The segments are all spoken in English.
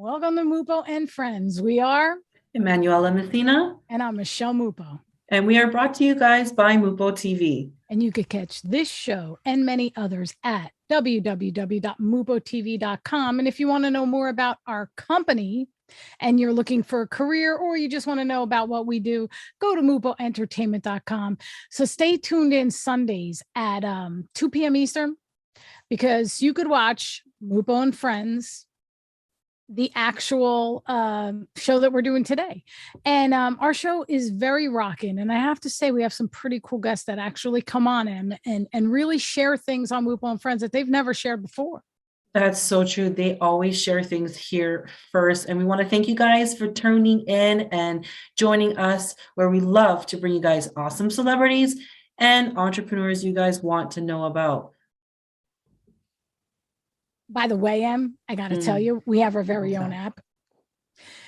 Welcome to Mupo and Friends. We are Emanuela Messina, and I'm Michelle Mupo. and we are brought to you guys by Mupo TV. And you could catch this show and many others at www.mupotv.com. And if you want to know more about our company and you're looking for a career or you just want to know about what we do, go to mupoentertainment.com. So stay tuned in Sundays at 2 p.m. Eastern because you could watch Mupo and Friends, the actual show that we're doing today. And our show is very rocking. And I have to say, we have some pretty cool guests that actually come on and really share things on Mupo and Friends that they've never shared before. That's so true. They always share things here first. And we want to thank you guys for tuning in and joining us, where we love to bring you guys awesome celebrities and entrepreneurs you guys want to know about. By the way, I got to tell you, we have our very own app.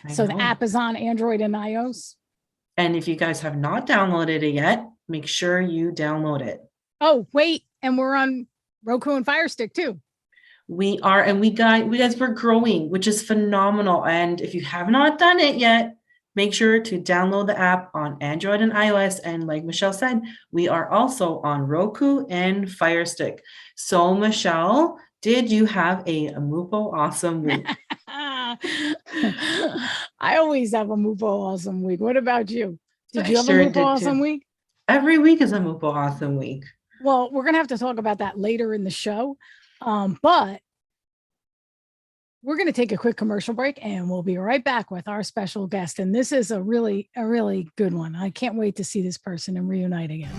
So the app is on Android and iOS. And if you guys have not downloaded it yet, make sure you download it. Oh, wait. And we're on Roku and Fire Stick too. We are, and we guys, we're growing, which is phenomenal. And if you have not done it yet, make sure to download the app on Android and iOS. And like Michelle said, we are also on Roku and Fire Stick. So Michelle, did you have a Mupo awesome week? I always have a Mupo awesome week. What about you? Did you have a Mupo awesome week? Every week is a Mupo awesome week. Well, we're going to have to talk about that later in the show. But we're going to take a quick commercial break and we'll be right back with our special guest. And this is a really good one. I can't wait to see this person and reunite again.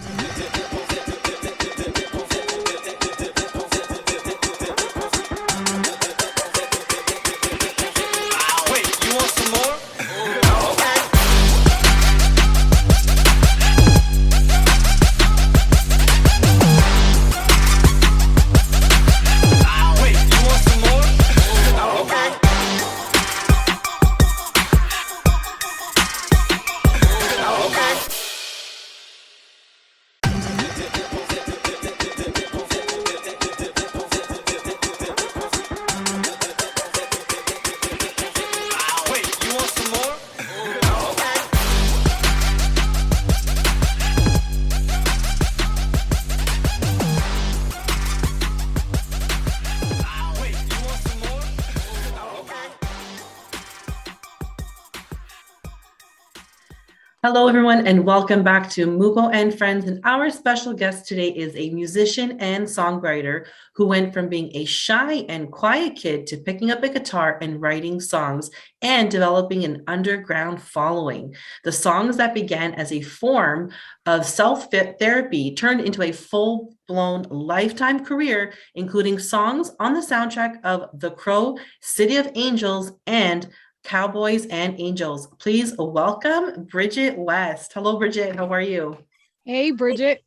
Hello, everyone, and welcome back to Mupo and Friends. And our special guest today is a musician and songwriter who went from being a shy and quiet kid to picking up a guitar and writing songs and developing an underground following. The songs that began as a form of self-therapy turned into a full-blown lifetime career, including songs on the soundtrack of The Crow, City of Angels, and Cowboys and Angels. Please welcome Brijitte West. Hello, Brijitte. How are you? Hey, Brijitte.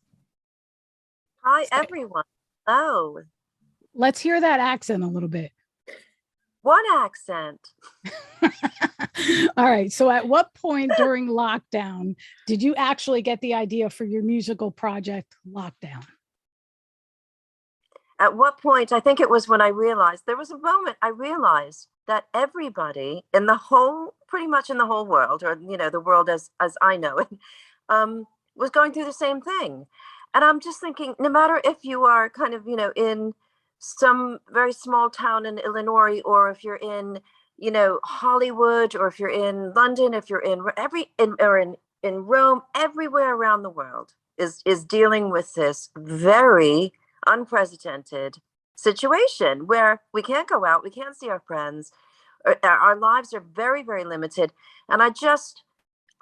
Hi, everyone. Hello. Let's hear that accent a little bit. What accent? All right. So at what point during lockdown did you actually get the idea for your musical project, Lockdown? At what point? I think it was when I realized, there was a moment I realized that everybody in the whole, pretty much in the whole world, or, the world as I know it, was going through the same thing. And I'm just thinking, no matter if you are kind of, in some very small town in Illinois, or if you're in, Hollywood, or if you're in London, if you're in Rome, everywhere around the world is dealing with this very unprecedented situation where we can't go out, we can't see our friends, our lives are very, very limited. And I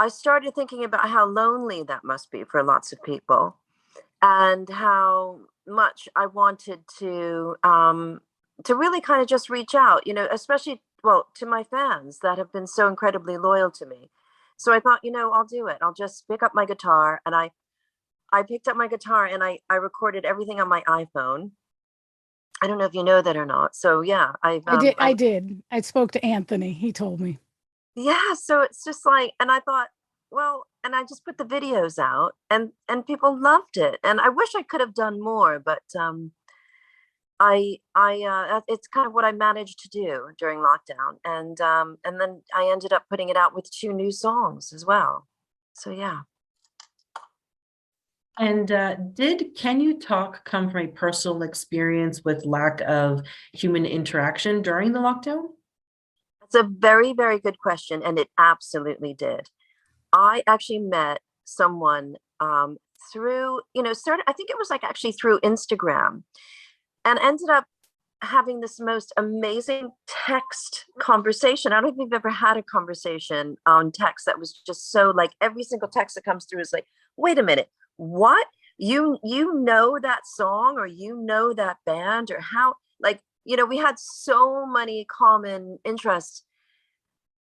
started thinking about how lonely that must be for lots of people, and how much I wanted to really kind of just reach out, especially, to my fans that have been so incredibly loyal to me. So I thought, I'll do it. I'll just pick up my guitar. And I picked up my guitar and I recorded everything on my iPhone. I don't know if you know that or not. So yeah, I did. I spoke to Anthony. He told me. Yeah. So it's just like, and I thought, and I just put the videos out and people loved it. And I wish I could have done more, but it's kind of what I managed to do during lockdown, and then I ended up putting it out with 2 new songs as well. So yeah. And did Can You Talk come from a personal experience with lack of human interaction during the lockdown? That's a very, very good question, and it absolutely did. I actually met someone through, started, I think it was like actually through Instagram, and ended up having this most amazing text conversation. I don't know if you've ever had a conversation on text that was just so like every single text that comes through is like, wait a minute, what? You know that song, or you know that band, or how, like, we had so many common interests,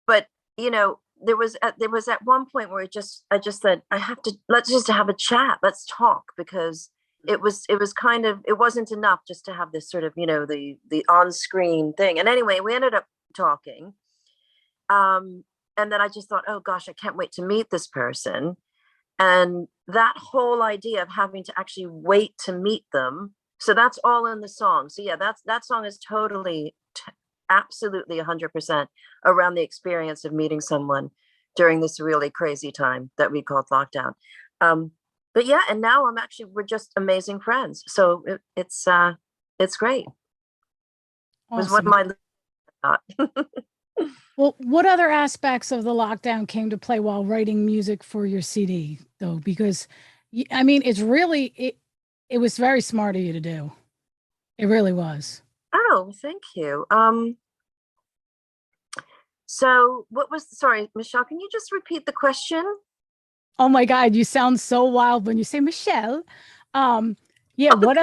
but there was at one point where I just said, let's just have a chat, let's talk, because it was kind of, it wasn't enough just to have this sort of, the on-screen thing. And anyway, we ended up talking. And then I just thought, oh gosh, I can't wait to meet this person. And that whole idea of having to actually wait to meet them. So that's all in the song. So yeah, that song is totally, absolutely 100% around the experience of meeting someone during this really crazy time that we called lockdown. But yeah, and now we're just amazing friends. So it's great. It was one Awesome. of my Well, what other aspects of the lockdown came to play while writing music for your CD, though? Because, I mean, it was very smart of you to do. It really was. Oh, thank you. So sorry, Michelle, can you just repeat the question? Oh my God, you sound so wild when you say Michelle. Yeah, what,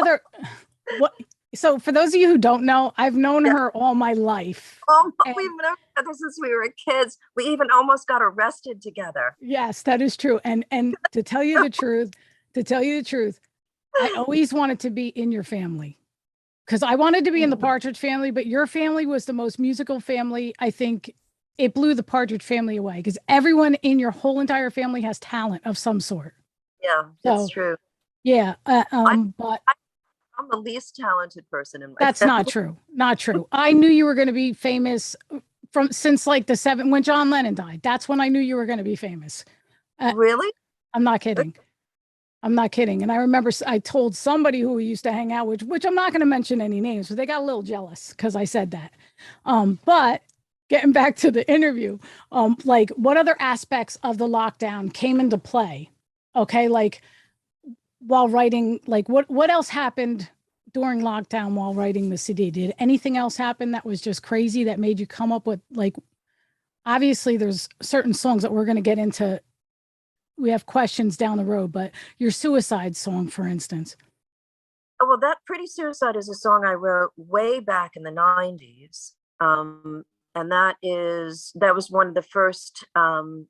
so for those of you who don't know, I've known Yeah. her all my life. Oh, And we've known each other since we were kids. We even almost got arrested together. yes, that is true. And to tell you the truth, I always wanted to be in your family because I wanted to be in the Partridge Family, but your family was the most musical family. I think it blew the Partridge Family away because everyone in your whole entire family has talent of some sort. Yeah, that's So true. yeah, I, but I'm the least talented person in my that's family. not true. Not true. I knew you were going to be famous since like when John Lennon died. That's when I knew you were going to be famous. Really? I'm not kidding. I'm not kidding. And I remember I told somebody who we used to hang out with, which I'm not going to mention any names, but they got a little jealous because I said that. But getting back to the interview, like what other aspects of the lockdown came into play? Okay, like while writing, like what else happened during lockdown while writing the CD? Did anything else happen that was just crazy that made you come up with like obviously there's certain songs that we're going to get into. We have questions down the road, but your suicide song, for instance. Oh, well, that Pretty Suicide is a song I wrote way back in the 90s. And that was one of the first sort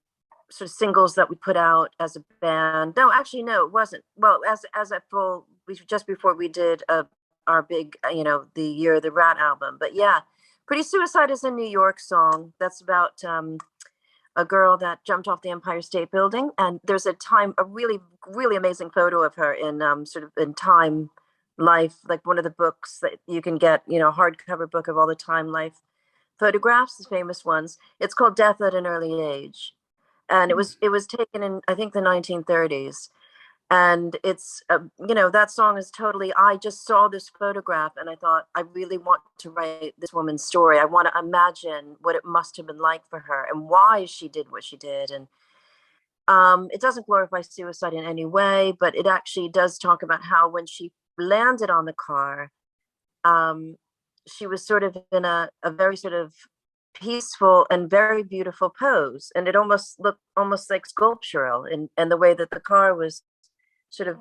of singles that we put out as a band. No, actually, no, it wasn't. Well, as a full, just before we did our big, the Year of the Rat album. But yeah, Pretty Suicide is a New York song that's about a girl that jumped off the Empire State Building, and there's a really, really amazing photo of her in sort of in Time Life, like one of the books that you can get, hardcover book of all the Time Life photographs, the famous ones. It's called Death at an Early Age, and it was taken in, I think, the 1930s. And it's that song is totally, I just saw this photograph and I thought, I really want to write this woman's story. I want to imagine what it must have been like for her and why she did what she did. And it doesn't glorify suicide in any way, but it actually does talk about how when she landed on the car, she was sort of in a very sort of peaceful and very beautiful pose, and it almost looked almost like sculptural in the way that the car was sort of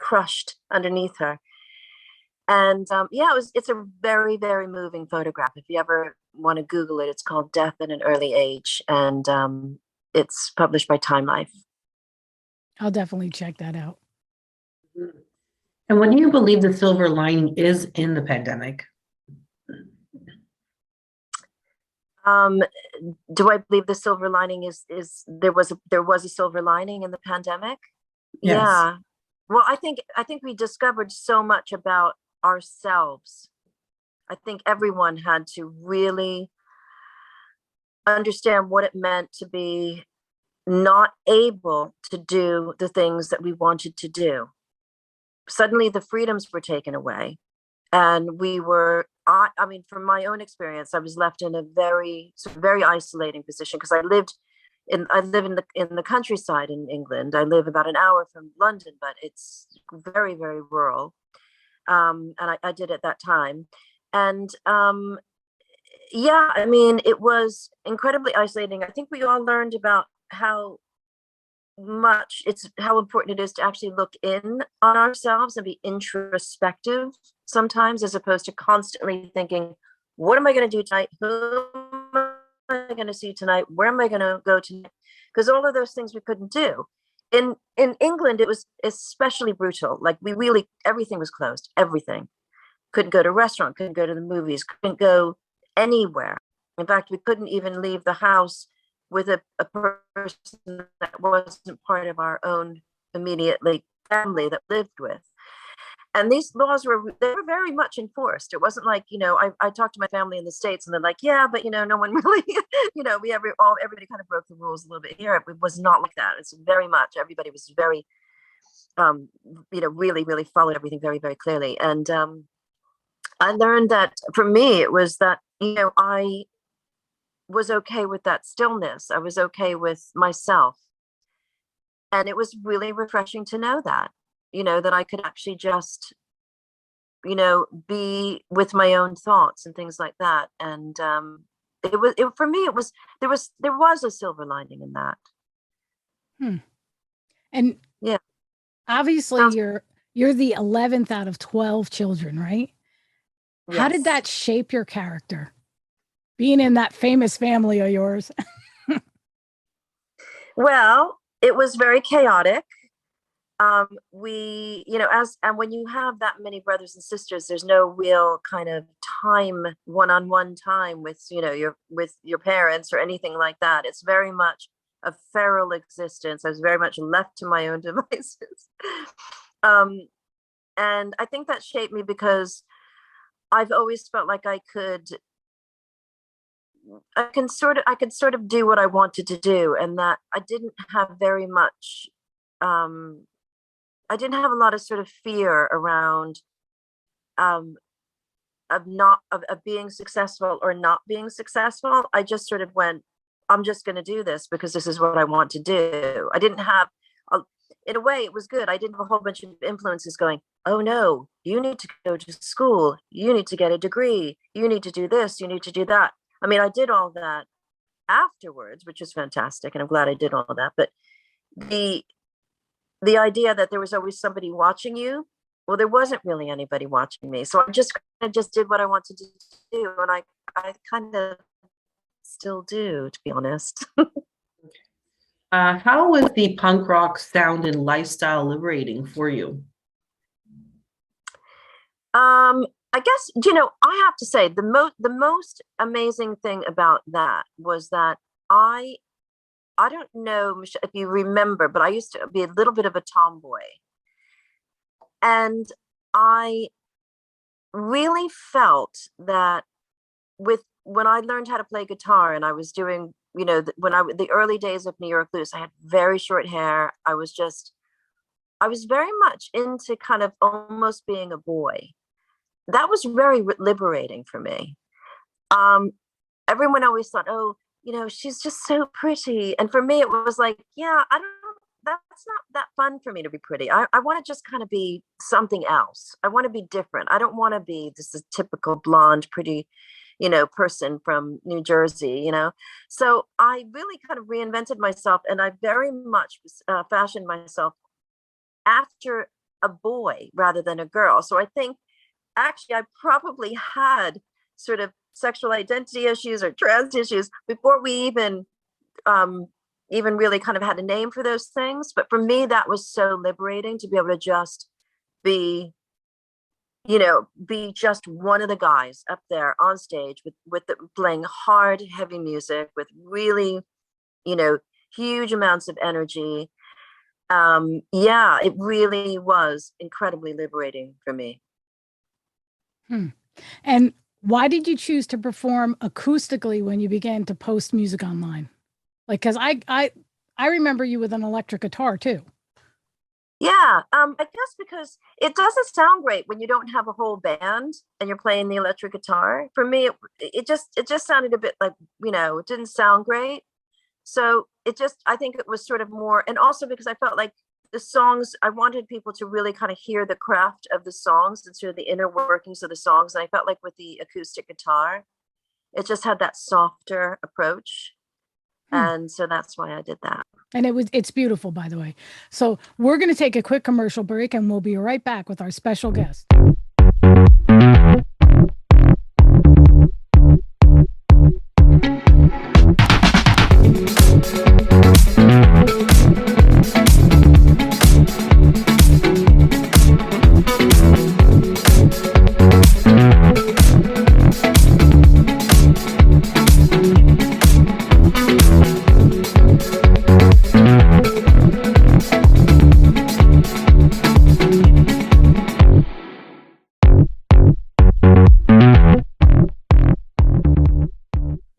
crushed underneath her. And yeah, it's a very, very moving photograph. If you ever want to Google it, it's called Death at an Early Age, and it's published by Time Life. I'll definitely check that out. And what do you believe the silver lining is in the pandemic? Do I believe the silver lining is there was a silver lining in the pandemic? Yes. Yeah. Well, I think we discovered so much about ourselves I think everyone had to really understand what it meant to be not able to do the things that we wanted to do. Suddenly the freedoms were taken away, and we were, I mean, from my own experience, I was left in a very, very isolating position, because I live in the countryside in England. I live about an hour from London, but it's very, very rural. And I did at that time. And yeah, I mean, it was incredibly isolating. I think we all learned about how important it is to actually look in on ourselves and be introspective sometimes, as opposed to constantly thinking, what am I going to do tonight? Who am I going to see tonight? Where am I going to go tonight? Because all of those things we couldn't do. In England, it was especially brutal. Like, everything was closed. Everything. Couldn't go to a restaurant, couldn't go to the movies, couldn't go anywhere. In fact, we couldn't even leave the house with a person that wasn't part of our own immediately family that lived with. And these laws were very much enforced. It wasn't like, I talked to my family in the States, and they're like, yeah, but no one really, everybody kind of broke the rules a little bit here. It was not like that. It's very much, everybody was very, really, really followed everything very, very clearly. And I learned that for me, it was that, I was okay with that stillness. I was okay with myself. And it was really refreshing to know that, that I could actually just, be with my own thoughts and things like that. And for me, there was a silver lining in that. And yeah, obviously you're the 11th out of 12 children, right? Yes. How did that shape your character, being in that famous family of yours? Well, it was very chaotic. We, and when you have that many brothers and sisters, there's no real kind of one-on-one time with, your parents or anything like that. It's very much a feral existence. I was very much left to my own devices. And I think that shaped me, because I've always felt like I could sort of do what I wanted to do, and that I didn't have very much, I didn't have a lot of sort of fear around of being successful or not being successful. I just sort of went, I'm just going to do this because this is what I want to do. I didn't have, in a way, it was good. I didn't have a whole bunch of influences going, oh no, you need to go to school, you need to get a degree, you need to do this, you need to do that. I mean, I did all that afterwards, which is fantastic, and I'm glad I did all that. But the idea that there was always somebody watching you, well, there wasn't really anybody watching me. So I just did what I wanted to do, and I kind of still do, to be honest. How was the punk rock sound and lifestyle liberating for you? I guess, I have to say the most amazing thing about that was that I don't know, Michelle, if you remember, but I used to be a little bit of a tomboy. And I really felt that when I learned how to play guitar, and I was doing, the early days of New York Blues, I had very short hair. I was very much into kind of almost being a boy. That was very liberating for me. Everyone always thought, oh, she's just so pretty. And for me, it was like, yeah, that's not that fun for me to be pretty. I want to just kind of be something else. I want to be different. I don't want to be this typical blonde, pretty, person from New Jersey, So I really kind of reinvented myself, and I very much fashioned myself after a boy rather than a girl. So I think actually I probably had sort of sexual identity issues or trans issues before we even really kind of had a name for those things. But for me, that was so liberating to be able to just be just one of the guys up there on stage playing hard, heavy music with really, huge amounts of energy. Yeah, it really was incredibly liberating for me. And Why did you choose to perform acoustically when you began to post music online? Like, because I remember you with an electric guitar too. Yeah, I guess because it doesn't sound great when you don't have a whole band and you're playing the electric guitar. For me, it just sounded a bit like, it didn't sound great. So I think it was sort of more, and also because I felt like the songs, I wanted people to really kind of hear the craft of the songs and sort of the inner workings of the songs. And I felt like with the acoustic guitar, it just had that softer approach. And so that's why I did that. And it's beautiful, by the way. So we're going to take a quick commercial break and we'll be right back with our special guest.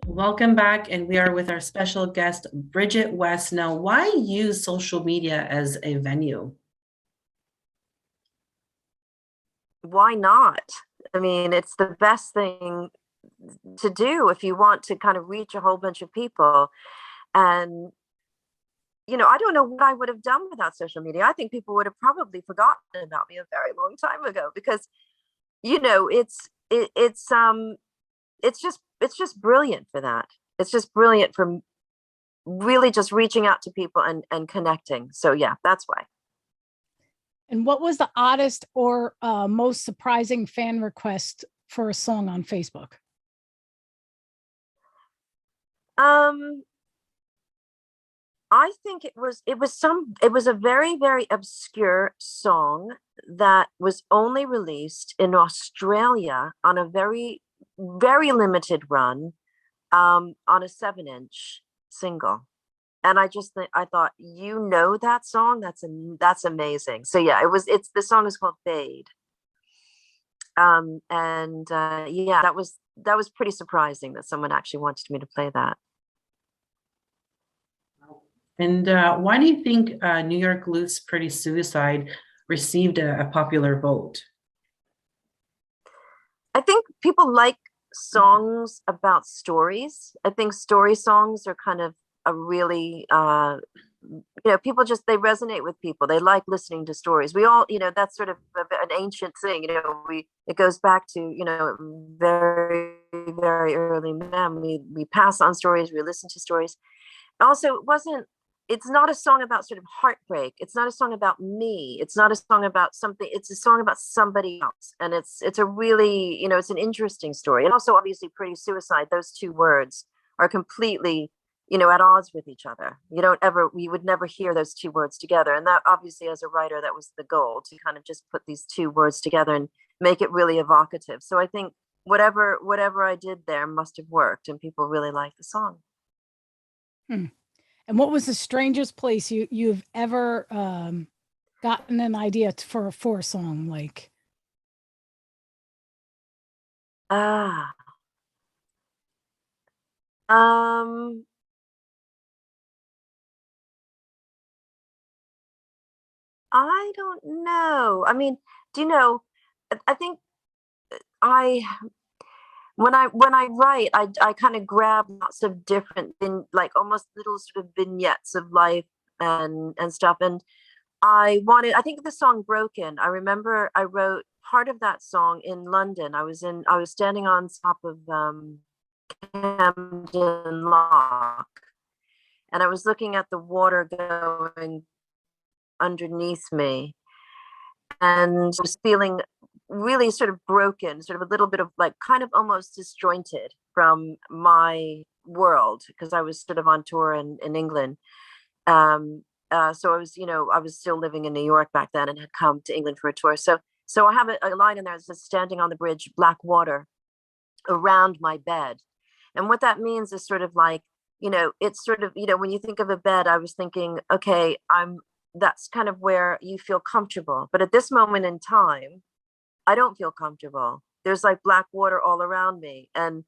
Welcome back, and we are with our special guest, Brijitte West. Now, why use social media as a venue? Why not? I mean, it's the best thing to do if you want to kind of reach a whole bunch of people. And, I don't know what I would have done without social media. I think people would have probably forgotten about me a very long time ago because, it's just brilliant for that. It's just brilliant for really just reaching out to people and connecting. So yeah, that's why. And what was the oddest or most surprising fan request for a song on Facebook? I think it was a very, very obscure song that was only released in Australia on a very, very limited run, on a 7-inch single. And I thought, that song, that's amazing. So yeah, the song is called Fade. Yeah, that was pretty surprising that someone actually wanted me to play that. And why do you think New York Luth's Pretty Suicide received a popular vote? I think people like songs about stories. I think story songs are kind of a really, people they resonate with people. They like listening to stories. We all, that's sort of an ancient thing. It goes back to, very, very early men. We pass on stories. We listen to stories. Also, it's not a song about sort of heartbreak. It's not a song about me. It's not a song about something. It's a song about somebody else. And it's a really, it's an interesting story. And also, obviously, Pretty Suicide, those two words are completely, at odds with each other. We would never hear those two words together. And that, obviously, as a writer, that was the goal, to kind of just put these two words together and make it really evocative. So I think whatever I did there must have worked, and people really liked the song. And what was the strangest place you've ever gotten an idea for a song? Like, I don't know. I mean, do you know? I think when I write, I kind of grab lots of different, like almost little sort of vignettes of life and stuff. And I think the song Broken, I remember I wrote part of that song in London. I was standing on top of Camden Lock, and I was looking at the water going underneath me, and I was feeling really sort of broken, sort of a little bit of like kind of almost disjointed from my world, because I was sort of on tour in England. So I was still living in New York back then and had come to England for a tour. So I have a line in there that says, standing on the bridge, black water around my bed. And what that means is sort of like, it's sort of, when you think of a bed, I was thinking, okay, that's kind of where you feel comfortable. But at this moment in time, I don't feel comfortable. there's like black water all around me. And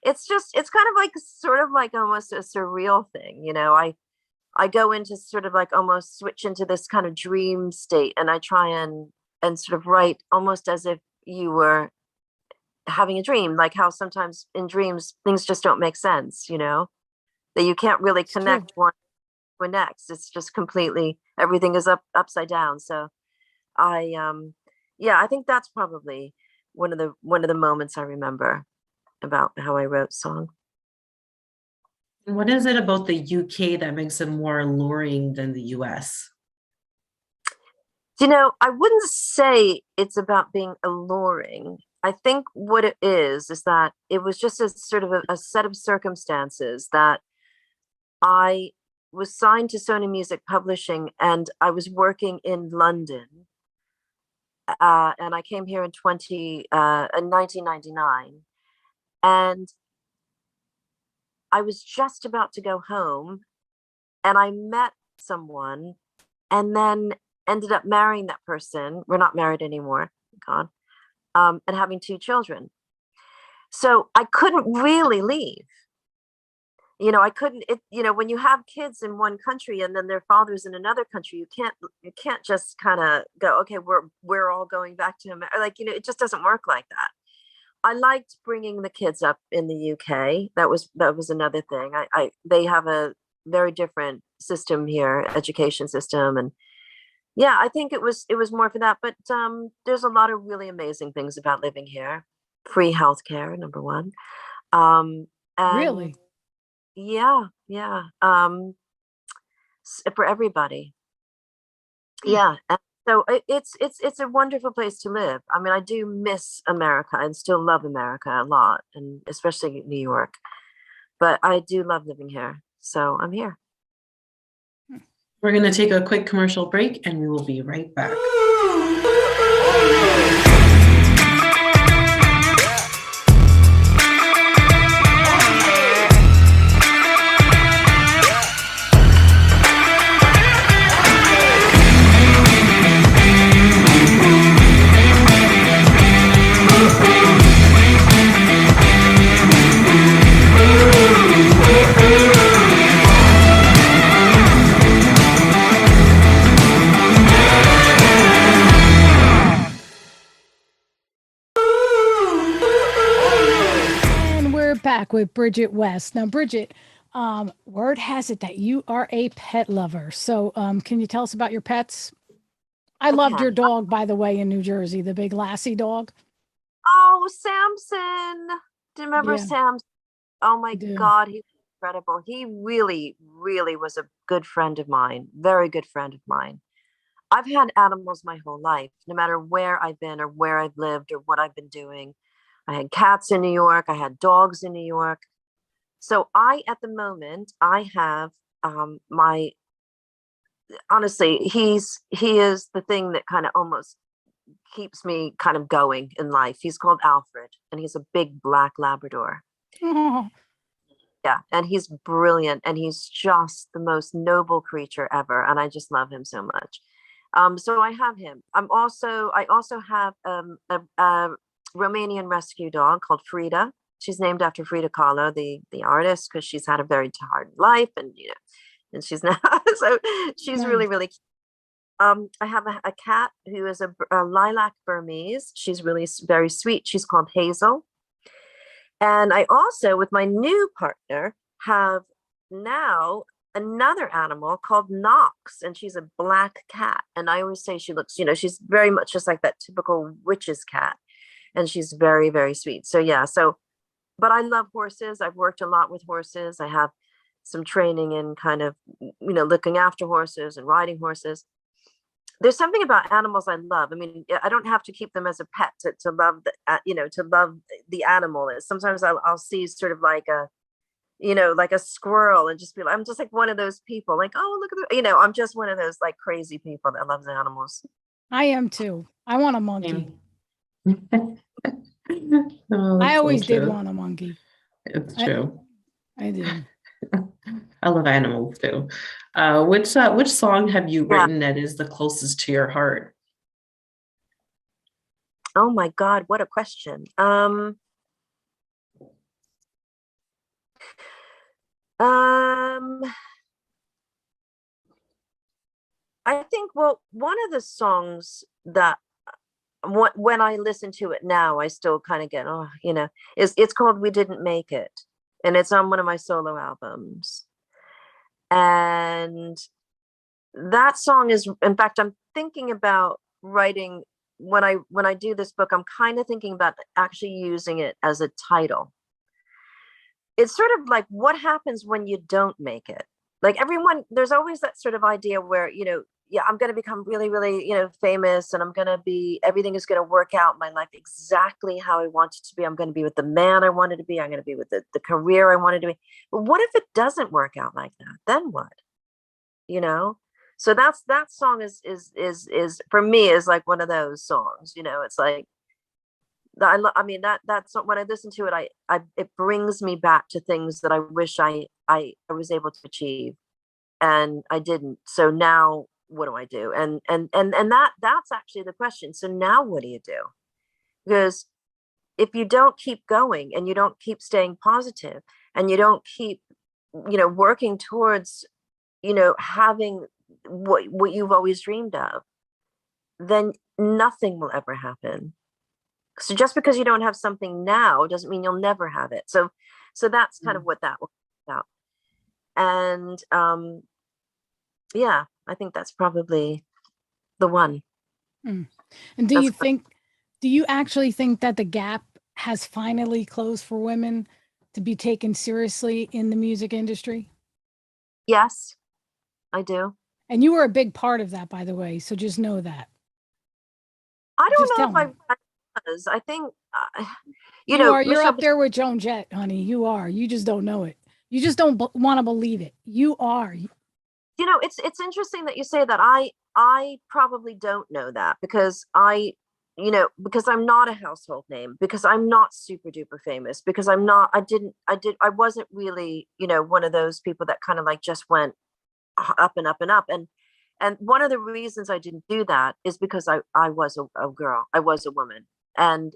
it's kind of like sort of like almost a surreal thing. I go into sort of like almost switch into this kind of dream state, and I try and sort of write almost as if you were having a dream, like how sometimes in dreams things just don't make sense, that you can't really connect one with next. It's just completely, everything is upside down. So I think that's probably one of the moments I remember about how I wrote song. What is it about the UK that makes it more alluring than the US? I wouldn't say it's about being alluring. I think what it is that it was just a sort of a set of circumstances that I was signed to Sony Music Publishing, and I was working in London. And I came here in 1999. And I was just about to go home, and I met someone and then ended up marrying that person. We're not married anymore, God, and having 2 children. So I couldn't really leave. I couldn't, when you have kids in one country and then their father's in another country, you can't just kind of go, okay, we're all going back to America. Like, it just doesn't work like that. I liked bringing the kids up in the UK. That was another thing. They have a very different system here, education system. And yeah, I think it was more for that. But there's a lot of really amazing things about living here. Free healthcare, number one. And Really? yeah. For everybody. Yeah. And so it's a wonderful place to live. I mean, I do miss America and still love America a lot, and especially New York. But I do love living here. So I'm here. We're going to take a quick commercial break, and we will be right back. Back with Brijitte West. Now, Brijitte, word has it that you are a pet lover. So can you tell us about your pets? I loved your dog, by the way, in New Jersey, the big Lassie dog. Oh, Samson. Do you remember Samson? Oh my God, he was incredible. He really, really was a good friend of mine. Very good friend of mine. I've had animals my whole life, no matter where I've been or where I've lived or what I've been doing. I had cats in New York. I had dogs in New York. So at the moment, I have honestly, he is the thing that kind of almost keeps me kind of going in life. He's called Alfred, and he's a big black Labrador. Oh. Yeah, and he's brilliant, and he's just the most noble creature ever, and I just love him so much. So I have him. I also have a Romanian rescue dog called Frida. She's named after Frida Kahlo, the artist, because she's had a very hard life, and and she's now so she's really, really cute. I have a cat who is a lilac Burmese. She's really very sweet. She's called Hazel. And I also, with my new partner, have now another animal called Knox, and she's a black cat. And I always say she looks, she's very much just like that typical witch's cat. And she's very, very sweet. So yeah, but I love horses. I've worked a lot with horses. I have some training in kind of, looking after horses and riding horses. There's something about animals I love. I mean, I don't have to keep them as a pet to love to love the animal. Sometimes I'll see sort of like like a squirrel and just be like, I'm just like one of those people, like, oh, look at I'm just one of those like crazy people that loves animals. I am too. I want a monkey. Oh, I always did want a monkey. It's true. I did. I love animals too. Which song have you written that is the closest to your heart? Oh my God, what a question. I think, well, one of the songs that when I listen to it now, I still kind of get, oh, it's called "We Didn't Make It," and it's on one of my solo albums. And that song is, in fact, I'm thinking about writing when I do this book. I'm kind of thinking about actually using it as a title. It's sort of like, what happens when you don't make it? Like everyone, there's always that sort of idea where, yeah, I'm going to become really, really, famous, and everything is going to work out in my life exactly how I want it to be. I'm going to be with the man I wanted to be. I'm going to be with the career I wanted to be. But what if it doesn't work out like that? Then what? So that song is for me is like one of those songs. It's like, I mean, that's when I listen to it, it brings me back to things that I wish I was able to achieve, and I didn't. So now what do I do? And that's actually the question. So now what do you do? Because if you don't keep going, and you don't keep staying positive, and you don't keep, working towards, having what you've always dreamed of, then nothing will ever happen. So just because you don't have something now doesn't mean you'll never have it. So that's kind of what that was about. And yeah, I think that's probably the one. And do you actually think that the gap has finally closed for women to be taken seriously in the music industry? Yes, I do. And you were a big part of that, by the way. So just know that. I Just don't know tell if I was. I think, you're Michelle, up there with Joan Jett, honey. You are. You just don't know it. You just don't want to believe it. You are. It's interesting that you say that. I probably don't know that because because I'm not a household name, because I'm not super duper famous, because I wasn't really, one of those people that kind of like just went up and up and up. And one of the reasons I didn't do that is because I was a girl. I was a woman. And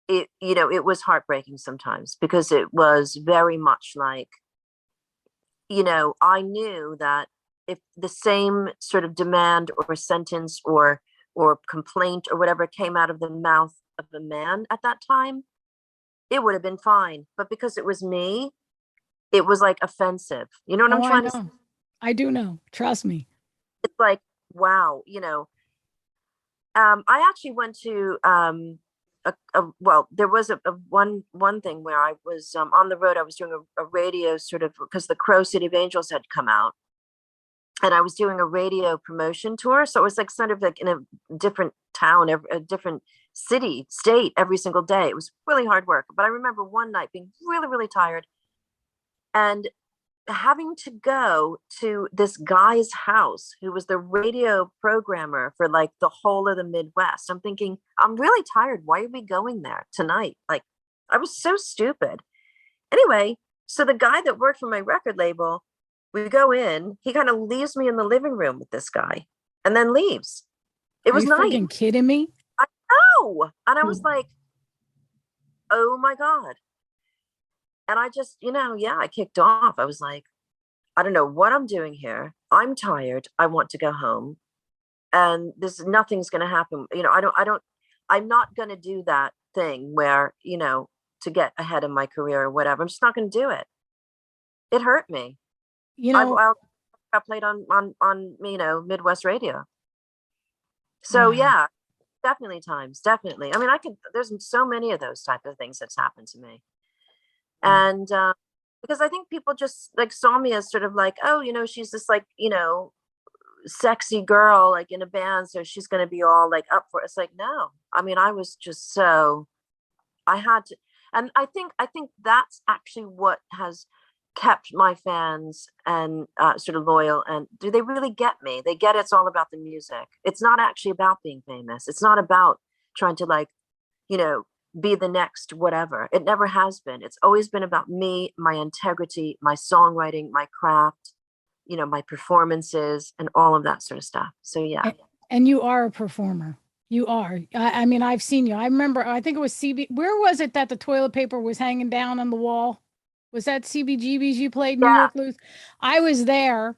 it was heartbreaking sometimes, because it was very much like, I knew that if the same sort of demand or sentence or complaint or whatever came out of the mouth of a man at that time, it would have been fine. But because it was me, it was like offensive. You know what I'm trying to say? I do know. Trust me. It's like, wow, I actually went to well, there was a one thing where I was on the road. I was doing a radio sort of, because the Crow City of Angels had come out, and I was doing a radio promotion tour. So it was like sort of like in a different town, a different city, state every single day. It was really hard work. But I remember one night being really, really tired and having to go to this guy's house who was the radio programmer for like the whole of the Midwest. I'm thinking, I'm really tired. Why are we going there tonight? Like, I was so stupid. Anyway, so the guy that worked for my record label, we go in, he kind of leaves me in the living room with this guy and then leaves. It was night. Are you freaking kidding me? I know. And I was like, oh my God. And I just, I kicked off. I was like, I don't know what I'm doing here. I'm tired. I want to go home. And nothing's going to happen. I'm not going to do that thing where, to get ahead in my career or whatever. I'm just not going to do it. It hurt me. I played on Midwest radio. So wow. Yeah, definitely times. Definitely. I mean, there's so many of those type of things that's happened to me. And because I think people just like saw me as sort of like, oh, she's this like, sexy girl like in a band, so she's going to be all like up for it. It's like, no, I mean, I was just I had to, and I think that's actually what has kept my fans and sort of loyal. And do they really get me? They get it's all about the music. It's not actually about being famous. It's not about trying to like, be the next whatever. It never has been. It's always been about me, my integrity, my songwriting, my craft, my performances and all of that sort of stuff. So yeah. And you are a performer. You are. I mean, I've seen you. I remember, I think it was CB. Where was it that the toilet paper was hanging down on the wall? Was that CBGB's you played New Yeah. York Blues? I was there,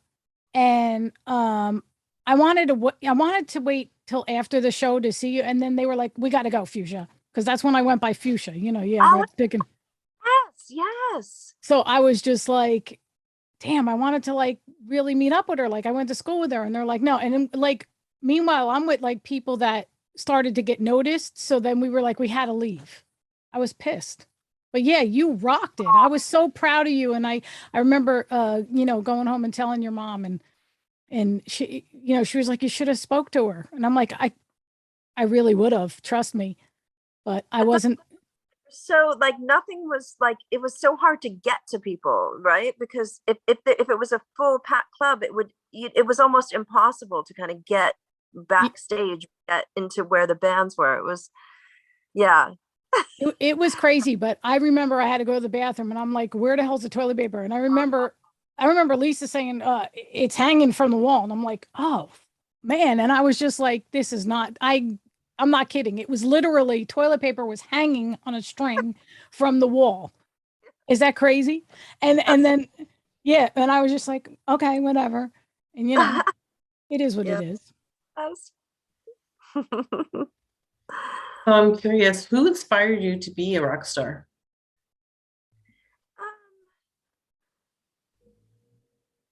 and I wanted to wait till after the show to see you, and then they were like, "We got to go, Fuchsia," because that's when I went by Fuchsia. Yeah, Oh, they're picking. yes, yes. So I was just like, damn, I wanted to like really meet up with her. Like I went to school with her and they're like, no. And then like, meanwhile, I'm with like people that started to get noticed. So then we were like, we had to leave. I was pissed. But yeah, you rocked it. I was so proud of you. And I remember, going home and telling your mom and she, she was like, you should have spoke to her. And I'm like, I really would have, trust me. But I wasn't. So like nothing was like, it was so hard to get to people, right? Because if it was a full packed club, it was almost impossible to kind of get backstage, get into where the bands were. It was, yeah. It was crazy, but I remember I had to go to the bathroom and I'm like, where the hell's the toilet paper? And I remember Lisa saying, it's hanging from the wall. And I'm like, oh man. And I was just like, this is not, I'm not kidding. It was literally toilet paper was hanging on a string from the wall. Is that crazy? And then, yeah. And I was just like, okay, whatever. And it is what it is. So I'm curious, who inspired you to be a rock star?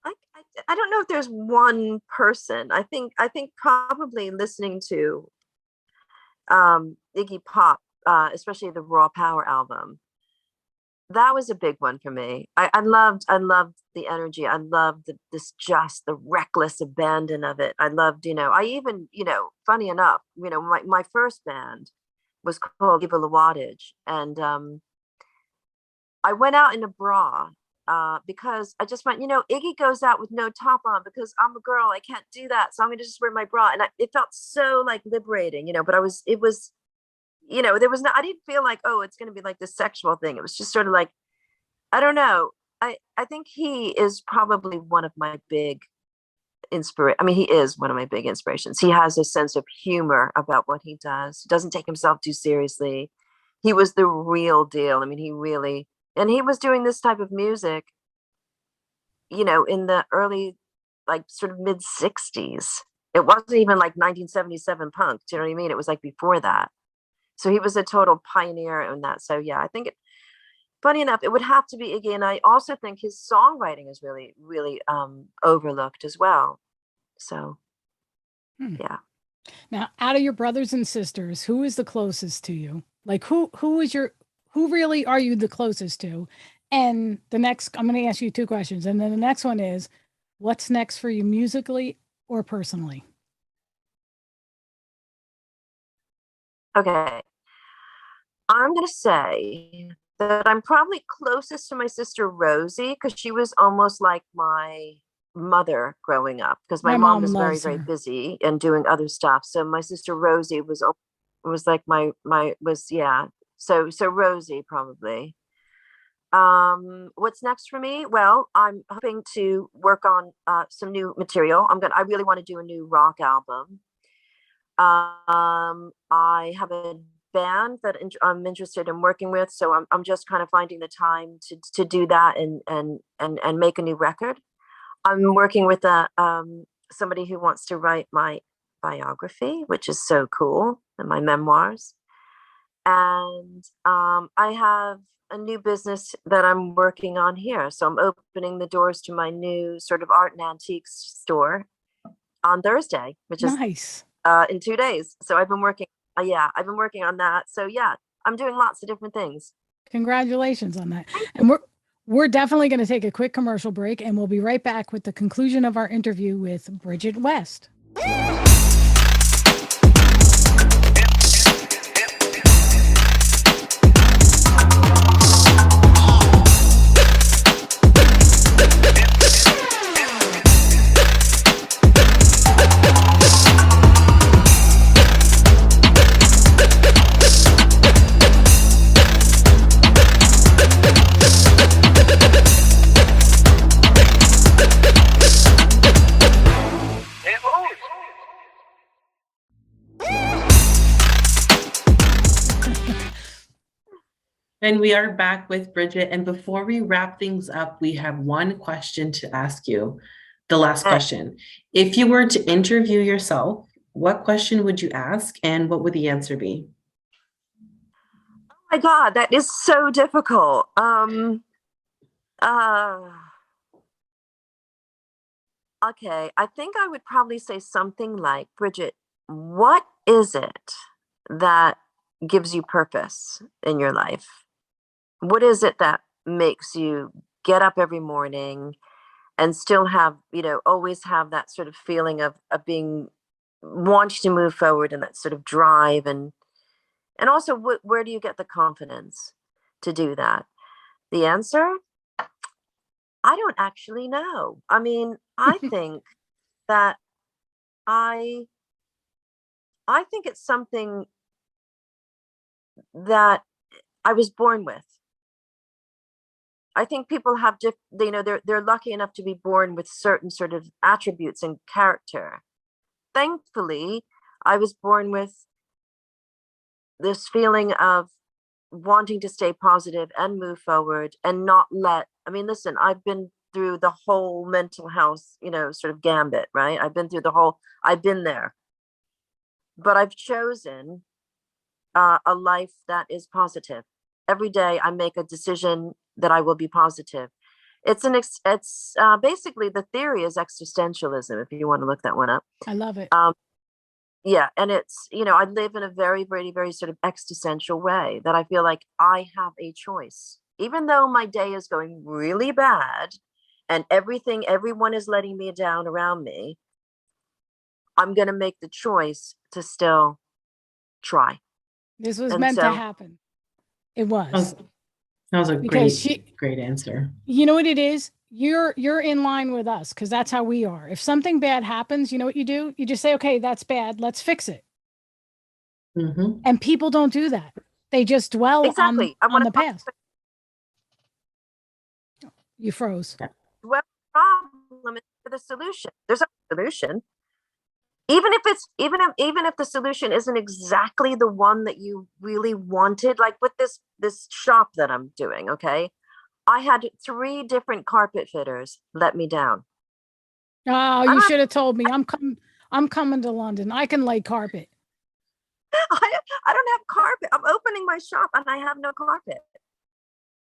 I don't know if there's one person. I think probably listening to Iggy Pop, especially the Raw Power album. That was a big one for me. I loved the energy. I loved the reckless abandon of it. I loved, I even, funny enough, my first band was called Evil Wattage. And I went out in a bra because I just went, Iggy goes out with no top on because I'm a girl. I can't do that. So I'm going to just wear my bra. And it felt so like liberating, but there was no, I didn't feel like, oh, it's going to be like this sexual thing. It was just sort of like, I don't know. I think he is probably one of my big he is one of my big inspirations. He has a sense of humor about what he does. He doesn't take himself too seriously. He was the real deal. I mean, he was doing this type of music, in the early, like sort of mid 60s. It wasn't even like 1977 punk. Do you know what I mean? It was like before that. So he was a total pioneer in that. So yeah, I think funny enough, it would have to be Iggy. And I also think his songwriting is really, really overlooked as well. So yeah. Now, out of your brothers and sisters, who is the closest to you? Like who really are you the closest to? And I'm going to ask you two questions. And then the next one is, what's next for you musically or personally? Okay. I'm going to say that I'm probably closest to my sister Rosie because she was almost like my mother growing up because my mom was very, very busy and doing other stuff. So my sister Rosie was like yeah. So Rosie probably. What's next for me? Well, I'm hoping to work on some new material. I really want to do a new rock album. I have a band that I'm interested in working with, so I'm just kind of finding the time to do that and make a new record. I'm working with somebody who wants to write my biography, which is so cool, and my memoirs. And I have a new business that I'm working on here, so I'm opening the doors to my new sort of art and antiques store on Thursday, which is nice. In 2 days. So I've been working. I've been working on that. So yeah, I'm doing lots of different things. Congratulations on that. And we're definitely going to take a quick commercial break, and we'll be right back with the conclusion of our interview with Brijitte West. And we are back with Brijitte. And before we wrap things up, we have one question to ask you. The last question. If you were to interview yourself, what question would you ask and what would the answer be? Oh my God, that is so difficult. Okay, I think I would probably say something like, Brijitte, what is it that gives you purpose in your life? What is it that makes you get up every morning and still have, always have that sort of feeling of being wanting to move forward and that sort of drive and also where do you get the confidence to do that? The answer, I don't actually know. I mean, I think that I I think it's something that I was born with. I think people have they're lucky enough to be born with certain sort of attributes and character. Thankfully, I was born with this feeling of wanting to stay positive and move forward and not let, I mean, listen, I've been through the whole mental health, sort of gambit, right? I've been there, but I've chosen a life that is positive. Every day I make a decision that I will be positive. It's basically, the theory is existentialism, if you want to look that one up. I love it. Yeah, and it's, I live in a very, very, very sort of existential way that I feel like I have a choice. Even though my day is going really bad and everyone is letting me down around me, I'm going to make the choice to still try. This was And meant to so, happen. It was. That was a Because great answer. You know what it is? You're in line with us because that's how we are. If something bad happens, you know what you do? You just say, okay, that's bad. Let's fix it. Mm-hmm. And people don't do that. They just dwell exactly. on the past. You froze. Yeah. Well, problem is the solution. There's a solution. Even if the solution isn't exactly the one that you really wanted, like with this shop that I'm doing, okay? I had 3 different carpet fitters let me down. Oh, you should have told me. I'm coming to London. I can lay carpet. I don't have carpet. I'm opening my shop and I have no carpet.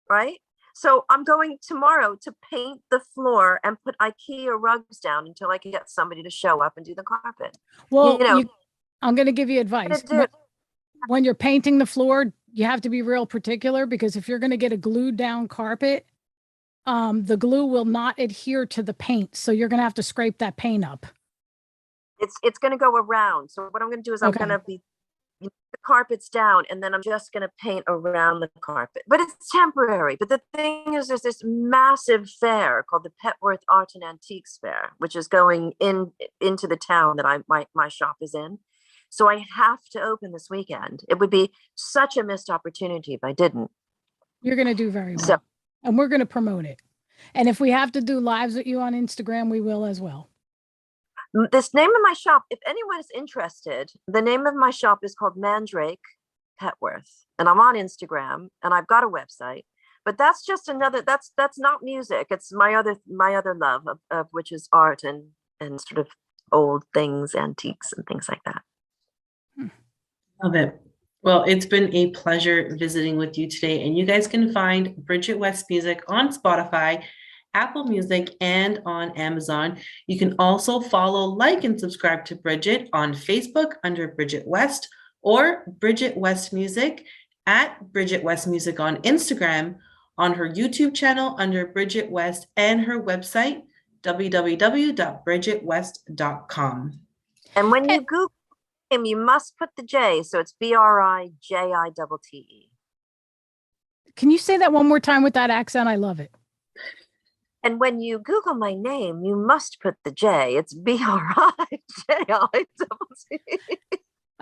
Right? So I'm going tomorrow to paint the floor and put IKEA rugs down until I can get somebody to show up and do the carpet. Well, I'm going to give you advice. Do. When you're painting the floor, you have to be real particular because if you're going to get a glued down carpet, the glue will not adhere to the paint. So you're going to have to scrape that paint up. It's going to go around. So what I'm going to do is I'm going to be the carpet's down and then I'm just going to paint around the carpet, but it's temporary. But the thing is, there's this massive fair called the Petworth Art and Antiques Fair, which is going into the town that my shop is in. So I have to open this weekend. It would be such a missed opportunity if I didn't. You're going to do very well. And we're going to promote it. And if we have to do lives with you on Instagram, we will as well. This name of my shop, if anyone is interested, the name of my shop is called Mandrake Petworth, and I'm on Instagram and I've got a website, but that's just that's not music. It's my other love of which is art and sort of old things, antiques and things like that. Love it. Well, it's been a pleasure visiting with you today, and you guys can find Brijitte West Music on Spotify, Apple Music, and on Amazon. You can also follow, like, and subscribe to Brijitte on Facebook under Brijitte West or Brijitte West Music, at Brijitte West Music on Instagram, on her YouTube channel under Brijitte West, and her website, www.brijittewest.com. And when you Google him, you must put the J, so it's BRIJITTE. Can you say that one more time with that accent? I love it. And when you Google my name, you must put the J. It's BRIJITTE.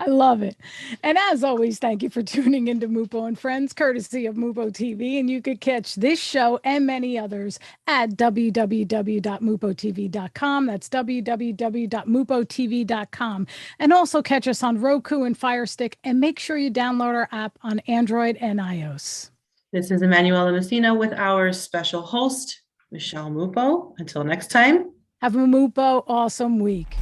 I love it. And as always, thank you for tuning into Mupo and Friends, courtesy of Mupo TV. And you could catch this show and many others at www.mupotv.com. That's www.mupotv.com. And also catch us on Roku and Fire Stick. And make sure you download our app on Android and iOS. This is Emanuela Messina with our special host, Michelle Mupo. Until next time. Have a Mupo awesome week.